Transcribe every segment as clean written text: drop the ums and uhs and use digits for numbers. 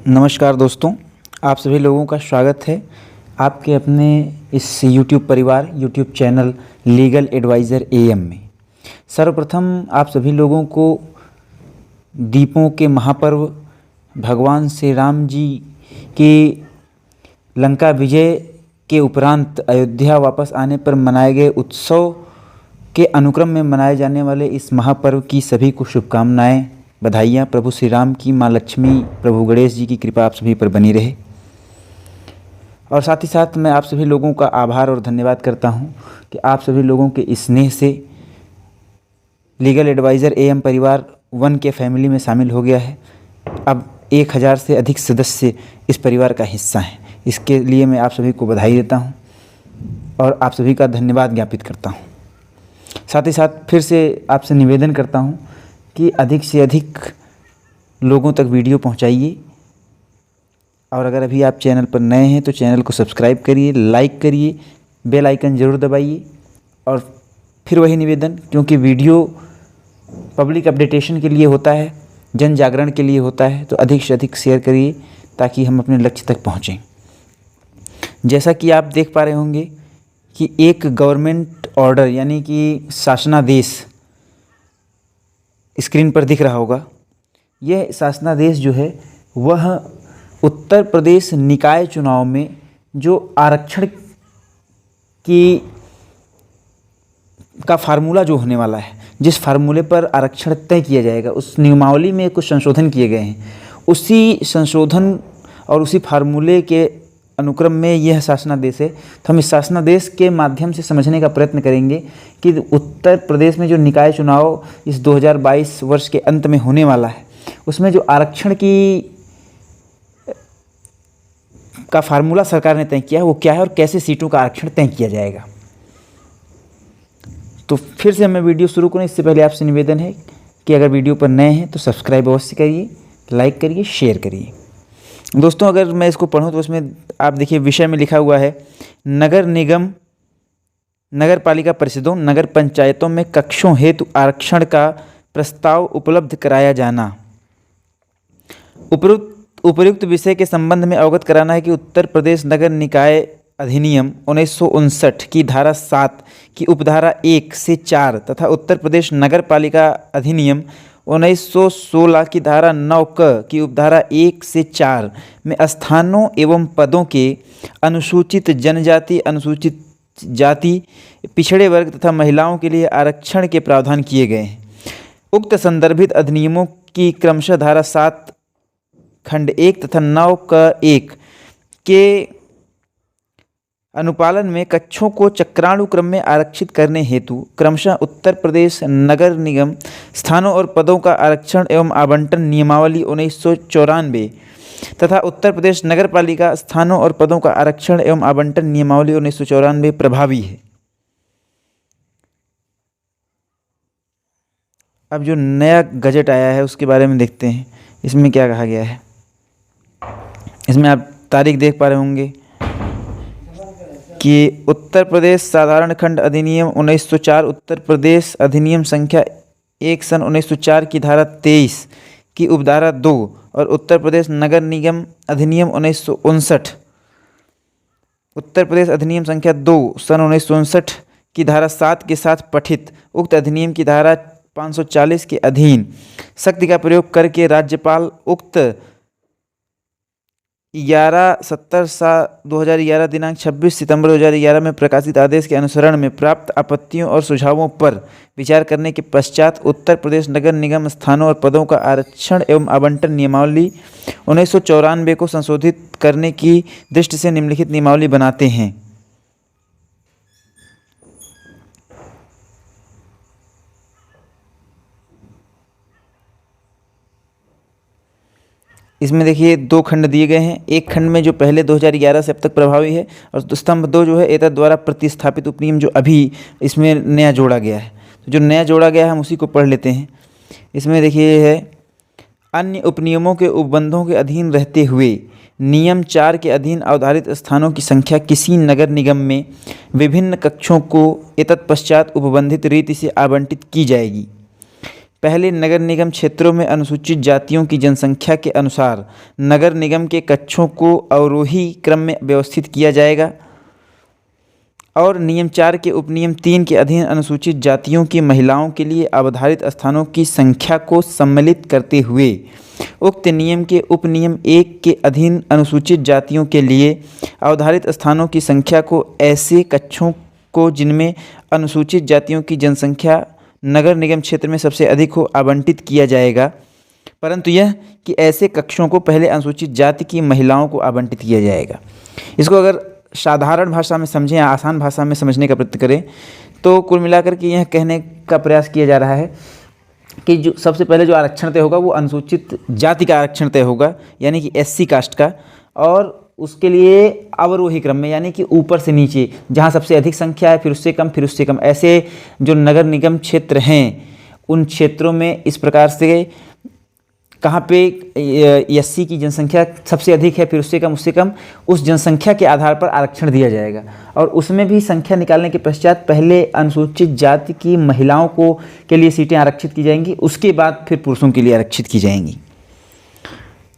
नमस्कार दोस्तों, आप सभी लोगों का स्वागत है आपके अपने इस YouTube परिवार YouTube channel legal adviser AM में। सर्वप्रथम आप सभी लोगों को दीपों के महापर्व भगवान श्री राम जी की लंका विजय के उपरांत अयोध्या वापस आने पर मनाए गए उत्सव के अनुक्रम में मनाए जाने वाले इस महापर्व की सभी को शुभकामनाएं, बधाइयाँ। प्रभु श्री राम की, माँ लक्ष्मी, प्रभु गणेश जी की कृपा आप सभी पर बनी रहे। और साथ ही साथ मैं आप सभी लोगों का आभार और धन्यवाद करता हूं कि आप सभी लोगों के स्नेह से लीगल एडवाइज़र AM परिवार 1 के फैमिली में शामिल हो गया है। अब 1000 से अधिक सदस्य इस परिवार का हिस्सा हैं। इसके लिए मैं आप सभी को बधाई देता हूं और आप सभी का धन्यवाद ज्ञापित करता हूं। साथ ही साथ फिर से आपसे निवेदन करता हूं कि अधिक से अधिक लोगों तक वीडियो पहुंचाइए। और अगर अभी आप चैनल पर नए हैं तो चैनल को सब्सक्राइब करिए, लाइक करिए, बेल आइकन ज़रूर दबाइए। और फिर वही निवेदन, क्योंकि वीडियो पब्लिक अपडेटेशन के लिए होता है, जन जागरण के लिए होता है, तो अधिक से अधिक शेयर करिए ताकि हम अपने लक्ष्य तक पहुँचें। जैसा कि आप देख पा रहे होंगे कि एक गवर्नमेंट ऑर्डर यानी कि शासनादेश स्क्रीन पर दिख रहा होगा। यह शासनादेश जो है वह उत्तर प्रदेश निकाय चुनाव में जो आरक्षण का फार्मूला जो होने वाला है, जिस फार्मूले पर आरक्षण तय किया जाएगा, उस नियमावली में कुछ संशोधन किए गए हैं। उसी संशोधन और उसी फार्मूले के अनुक्रम में यह शासनादेश है। तो हम इस शासनादेश के माध्यम से समझने का प्रयत्न करेंगे कि उत्तर प्रदेश में जो निकाय चुनाव इस 2022 वर्ष के अंत में होने वाला है, उसमें जो आरक्षण का फार्मूला सरकार ने तय किया है वो क्या है और कैसे सीटों का आरक्षण तय किया जाएगा। तो फिर से मैं वीडियो शुरू करूँ इससे पहले आपसे निवेदन है कि अगर वीडियो पर नए हैं तो सब्सक्राइब अवश्य करिए, लाइक करिए, शेयर करिए। दोस्तों, अगर मैं इसको पढ़ूँ तो उसमें आप देखिए विषय में लिखा हुआ है, नगर निगम, नगर पालिका परिषदों, नगर पंचायतों में कक्षों हेतु आरक्षण का प्रस्ताव उपलब्ध कराया जाना। उपयुक्त विषय के संबंध में अवगत कराना है कि उत्तर प्रदेश नगर निकाय अधिनियम 1959 की धारा 7 की उपधारा 1 से 4 तथा उत्तर प्रदेश नगर पालिका अधिनियम 1916 की धारा 9 क की उपधारा 1 से 4 में स्थानों एवं पदों के अनुसूचित जनजाति, अनुसूचित जाति, पिछड़े वर्ग तथा महिलाओं के लिए आरक्षण के प्रावधान किए गए हैं। उक्त संदर्भित अधिनियमों की क्रमशः धारा 7 खंड 1 तथा 9 क 1 के अनुपालन में कक्षों को चक्रानुक्रम में आरक्षित करने हेतु क्रमशः उत्तर प्रदेश नगर निगम स्थानों और पदों का आरक्षण एवं आवंटन नियमावली 1994 तथा उत्तर प्रदेश नगर पालिका स्थानों और पदों का आरक्षण एवं आवंटन नियमावली 1994 प्रभावी है। अब जो नया गजट आया है उसके बारे में देखते हैं, इसमें क्या कहा गया है। इसमें आप तारीख देख पा रहे होंगे कि उत्तर प्रदेश साधारण खंड अधिनियम 1904, उत्तर प्रदेश अधिनियम संख्या 1 सन 1904 की धारा 23 की उपधारा 2 और उत्तर प्रदेश नगर निगम अधिनियम 1959, उत्तर प्रदेश अधिनियम संख्या 2 सन 1959 की धारा 7 के साथ पठित उक्त अधिनियम की धारा 540 के अधीन शक्ति का प्रयोग करके राज्यपाल उक्त 11/7/2011 दिनांक 26 सितंबर 2011 में प्रकाशित आदेश के अनुसरण में प्राप्त आपत्तियों और सुझावों पर विचार करने के पश्चात उत्तर प्रदेश नगर निगम स्थानों और पदों का आरक्षण एवं आवंटन नियमावली 1994 को संशोधित करने की दृष्टि से निम्नलिखित नियमावली बनाते हैं। इसमें देखिए 2 खंड दिए गए हैं। एक खंड में जो पहले 2011 से अब तक प्रभावी है और स्तंभ 2 जो है एतद द्वारा प्रतिस्थापित उपनियम जो अभी इसमें नया जोड़ा गया है। तो जो नया जोड़ा गया है हम उसी को पढ़ लेते हैं। इसमें देखिए है, अन्य उपनियमों के उपबंधों के अधीन रहते हुए नियम 4 के अधीन अवधारित स्थानों की संख्या किसी नगर निगम में विभिन्न कक्षों को एतत् पश्चात उपबंधित रीति से आवंटित की जाएगी। पहले नगर निगम क्षेत्रों में अनुसूचित जातियों की जनसंख्या के अनुसार नगर निगम के कक्षों को अवरोही क्रम में व्यवस्थित किया जाएगा और नियम 4 के उपनियम 3 के अधीन अनुसूचित जातियों की महिलाओं के लिए अवधारित स्थानों की संख्या को सम्मिलित करते हुए उक्त नियम के उपनियम 1 के अधीन अनुसूचित जातियों के लिए अवधारित स्थानों की संख्या को ऐसे कक्षों को जिनमें अनुसूचित जातियों की जनसंख्या नगर निगम क्षेत्र में सबसे अधिक हो आवंटित किया जाएगा, परंतु यह कि ऐसे कक्षों को पहले अनुसूचित जाति की महिलाओं को आवंटित किया जाएगा। इसको अगर साधारण भाषा में समझें या आसान भाषा में समझने का प्रयत्न करें तो कुल मिलाकर के यह कहने का प्रयास किया जा रहा है कि जो सबसे पहले जो आरक्षण तय होगा वो अनुसूचित जाति का आरक्षण तय होगा, यानी कि SC कास्ट का, और उसके लिए अवरोही क्रम में, यानी कि ऊपर से नीचे, जहाँ सबसे अधिक संख्या है फिर उससे कम फिर उससे कम, ऐसे जो नगर निगम क्षेत्र हैं उन क्षेत्रों में इस प्रकार से कहाँ पे SC की जनसंख्या सबसे अधिक है फिर उससे कम उस जनसंख्या के आधार पर आरक्षण दिया जाएगा। और उसमें भी संख्या निकालने के पश्चात पहले अनुसूचित जाति की महिलाओं को के लिए सीटें आरक्षित की जाएंगी, उसके बाद फिर पुरुषों के लिए आरक्षित की जाएंगी।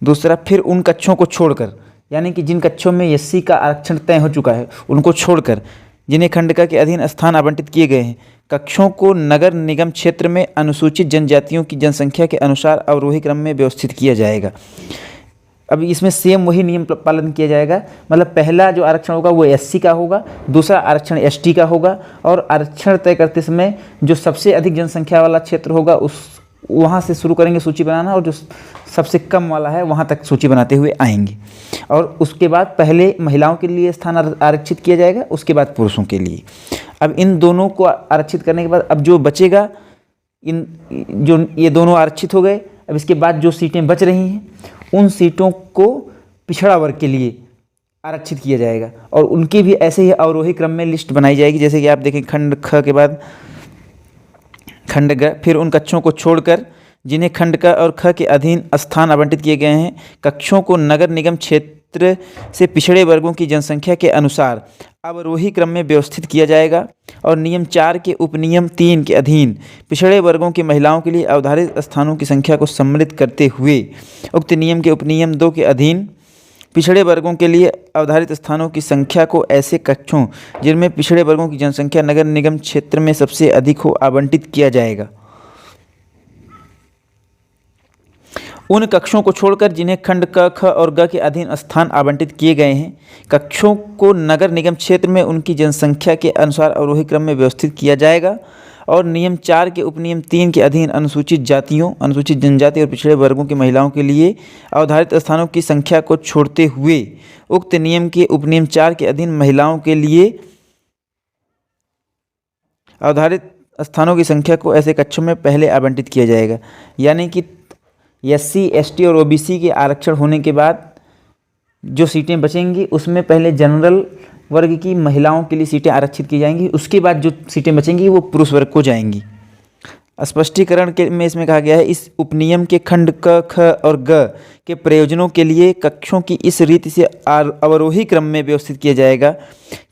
दूसरा, फिर उन कक्षों को छोड़कर, यानी कि जिन कक्षों में SC का आरक्षण तय हो चुका है उनको छोड़कर जिन्हें खंडिका के अधीन स्थान आवंटित किए गए हैं, कक्षों को नगर निगम क्षेत्र में अनुसूचित जनजातियों की जनसंख्या के अनुसार अवरोही क्रम में व्यवस्थित किया जाएगा। अब इसमें सेम वही नियम पालन किया जाएगा, मतलब पहला जो आरक्षण होगा वो SC का होगा, दूसरा आरक्षण ST का होगा, और आरक्षण तय करते समय जो सबसे अधिक जनसंख्या वाला क्षेत्र होगा उस वहाँ से शुरू करेंगे सूची बनाना, और जो सबसे कम वाला है वहाँ तक सूची बनाते हुए आएंगे। और उसके बाद पहले महिलाओं के लिए स्थान आरक्षित किया जाएगा, उसके बाद पुरुषों के लिए। अब इन दोनों को आरक्षित करने के बाद अब जो बचेगा, ये दोनों आरक्षित हो गए, अब इसके बाद जो सीटें बच रही हैं उन सीटों को पिछड़ा वर्ग के लिए आरक्षित किया जाएगा, और उनकी भी ऐसे ही अवरोही क्रम में लिस्ट बनाई जाएगी। जैसे कि आप देखें खंड ख के बाद खंड ग, फिर उन कक्षों को छोड़कर जिन्हें खंड क और ख के अधीन स्थान आवंटित किए गए हैं, कक्षों को नगर निगम क्षेत्र से पिछड़े वर्गों की जनसंख्या के अनुसार अवरोही क्रम में व्यवस्थित किया जाएगा, और नियम 4 के उपनियम 3 के अधीन पिछड़े वर्गों की महिलाओं के लिए अवधारित स्थानों की संख्या को सम्मिलित करते हुए उक्त नियम के उपनियम 2 के अधीन पिछड़े वर्गों के लिए अवधारित स्थानों की संख्या को ऐसे कक्षों जिनमें पिछड़े वर्गों की जनसंख्या नगर निगम क्षेत्र में सबसे अधिक हो आवंटित किया जाएगा। उन कक्षों को छोड़कर जिन्हें खंड क, ख और ग के अधीन स्थान आवंटित किए गए हैं, कक्षों को नगर निगम क्षेत्र में उनकी जनसंख्या के अनुसार अवरोही क्रम में व्यवस्थित किया जाएगा, और नियम 4 के उपनियम 3 के अधीन अनुसूचित जातियों, अनुसूचित जनजाति और पिछड़े वर्गों की महिलाओं के लिए अवधारित स्थानों की संख्या को छोड़ते हुए उक्त नियम के उपनियम 4 के अधीन महिलाओं के लिए अवधारित स्थानों की संख्या को ऐसे कक्षों में पहले आवंटित किया जाएगा। यानी कि SC, ST और OBC के आरक्षण होने के बाद जो सीटें बचेंगी उसमें पहले जनरल वर्ग की महिलाओं के लिए सीटें आरक्षित की जाएंगी, उसके बाद जो सीटें बचेंगी वो पुरुष वर्ग को जाएंगी। स्पष्टीकरण के में इसमें कहा गया है, इस उपनियम के खंड क, ख और ग के प्रयोजनों के लिए कक्षों की इस रीति से अवरोही क्रम में व्यवस्थित किया जाएगा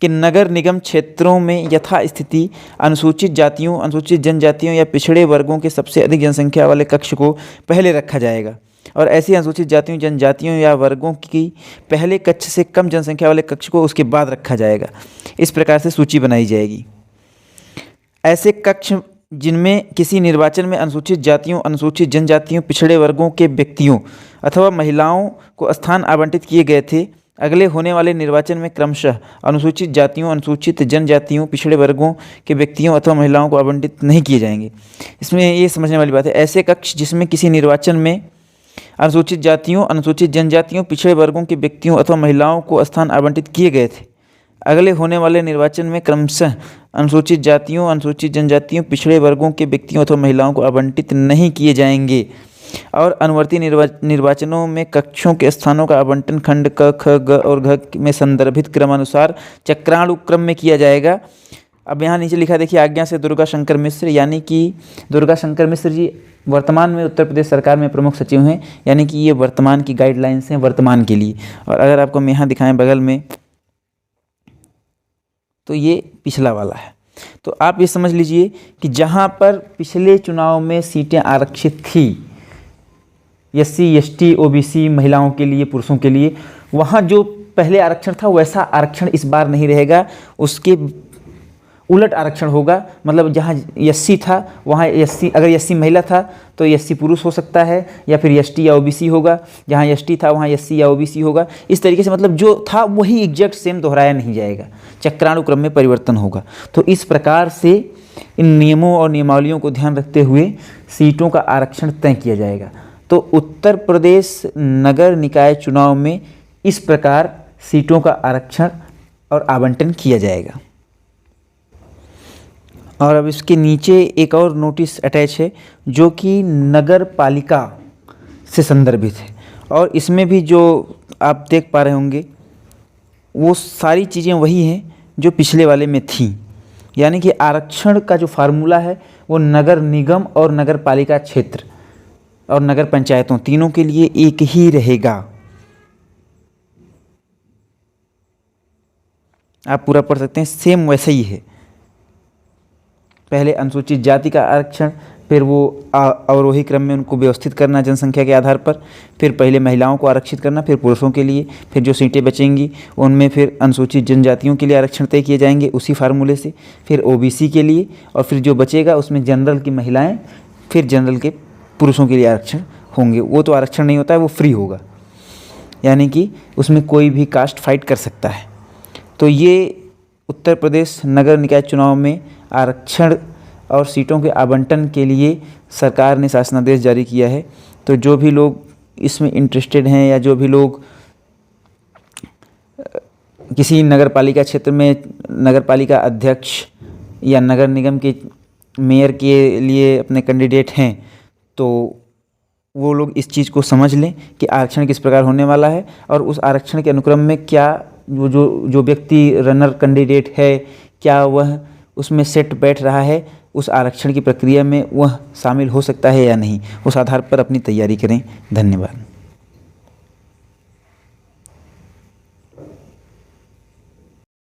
कि नगर निगम क्षेत्रों में यथास्थिति अनुसूचित जातियों, अनुसूचित जनजातियों या पिछड़े वर्गों के सबसे अधिक जनसंख्या वाले कक्ष को पहले रखा जाएगा, और ऐसी अनुसूचित जातियों, जनजातियों या वर्गों की पहले कक्ष से कम जनसंख्या वाले कक्ष को उसके बाद रखा जाएगा। इस प्रकार से सूची बनाई जाएगी। ऐसे कक्ष जिनमें किसी निर्वाचन में अनुसूचित जातियों, अनुसूचित जनजातियों, पिछड़े वर्गों के व्यक्तियों अथवा महिलाओं को स्थान आवंटित किए गए थे, अगले होने वाले निर्वाचन में क्रमशः अनुसूचित जातियों, अनुसूचित जनजातियों, पिछड़े वर्गों के व्यक्तियों अथवा महिलाओं को आवंटित नहीं किए जाएंगे। इसमें ये समझने वाली बात है, ऐसे कक्ष जिसमें किसी निर्वाचन में अनुसूचित जातियों, अनुसूचित जनजातियों, पिछड़े वर्गों के व्यक्तियों अथवा महिलाओं को स्थान आवंटित किए गए थे, अगले होने वाले निर्वाचन में क्रमशः अनुसूचित जातियों, अनुसूचित जनजातियों, पिछड़े वर्गों के व्यक्तियों अथवा महिलाओं को आवंटित नहीं किए जाएंगे, और अनुवर्ती निर्वाचनों में कक्षों के स्थानों का आवंटन खंड क, ख, ग और घ में संदर्भित क्रमानुसार चक्राणु क्रम में किया जाएगा। अब यहाँ नीचे लिखा देखिए, आज्ञा से दुर्गा शंकर मिश्र, यानी कि दुर्गा शंकर मिश्र जी वर्तमान में उत्तर प्रदेश सरकार में प्रमुख सचिव हैं, यानी कि ये वर्तमान की गाइडलाइंस हैं वर्तमान के लिए। और अगर आपको हम यहाँ दिखाएं बगल में, तो ये पिछला वाला है। तो आप ये समझ लीजिए कि जहाँ पर पिछले चुनाव में सीटें आरक्षित थी एससी, एसटी, ओबीसी, महिलाओं के लिए, पुरुषों के लिए, वहाँ जो पहले आरक्षण था वैसा आरक्षण इस बार नहीं रहेगा, उसके उलट आरक्षण होगा। मतलब जहाँ एससी था वहाँ एससी, अगर एससी महिला था तो एससी पुरुष हो सकता है, या फिर एसटी या ओबीसी होगा। जहाँ एसटी था वहाँ एससी या ओबीसी होगा। इस तरीके से मतलब जो था वही एग्जैक्ट सेम दोहराया नहीं जाएगा, चक्रानुक्रम में परिवर्तन होगा। तो इस प्रकार से इन नियमों और नियमावलियों को ध्यान रखते हुए सीटों का आरक्षण तय किया जाएगा। तो उत्तर प्रदेश नगर निकाय चुनाव में इस प्रकार सीटों का आरक्षण और आवंटन किया जाएगा। और अब इसके नीचे एक और नोटिस अटैच है जो कि नगर पालिका से संदर्भित है, और इसमें भी जो आप देख पा रहे होंगे वो सारी चीज़ें वही हैं जो पिछले वाले में थीं। यानी कि आरक्षण का जो फार्मूला है वो नगर निगम और नगर पालिका क्षेत्र और नगर पंचायतों तीनों के लिए एक ही रहेगा। आप पूरा पढ़ सकते हैं, सेम वैसा ही है। पहले अनुसूचित जाति का आरक्षण, फिर वो अवरोही क्रम में उनको व्यवस्थित करना जनसंख्या के आधार पर, फिर पहले महिलाओं को आरक्षित करना, फिर पुरुषों के लिए, फिर जो सीटें बचेंगी उनमें फिर अनुसूचित जनजातियों के लिए आरक्षण तय किए जाएंगे उसी फार्मूले से, फिर ओबीसी के लिए, और फिर जो बचेगा उसमें जनरल की महिलाएं, फिर जनरल के पुरुषों के लिए आरक्षण होंगे। वो तो आरक्षण नहीं होता है, वो फ्री होगा, यानी कि उसमें कोई भी कास्ट फाइट कर सकता है। तो ये उत्तर प्रदेश नगर निकाय चुनाव में आरक्षण और सीटों के आवंटन के लिए सरकार ने शासनादेश जारी किया है। तो जो भी लोग इसमें इंटरेस्टेड हैं या जो भी लोग किसी नगर पालिका क्षेत्र में नगर पालिका अध्यक्ष या नगर निगम के मेयर के लिए अपने कैंडिडेट हैं, तो वो लोग इस चीज़ को समझ लें कि आरक्षण किस प्रकार होने वाला है, और उस आरक्षण के अनुक्रम में क्या जो व्यक्ति रनर कैंडिडेट है क्या वह उसमें सेट बैठ रहा है, उस आरक्षण की प्रक्रिया में वह शामिल हो सकता है या नहीं, उस आधार पर अपनी तैयारी करें। धन्यवाद।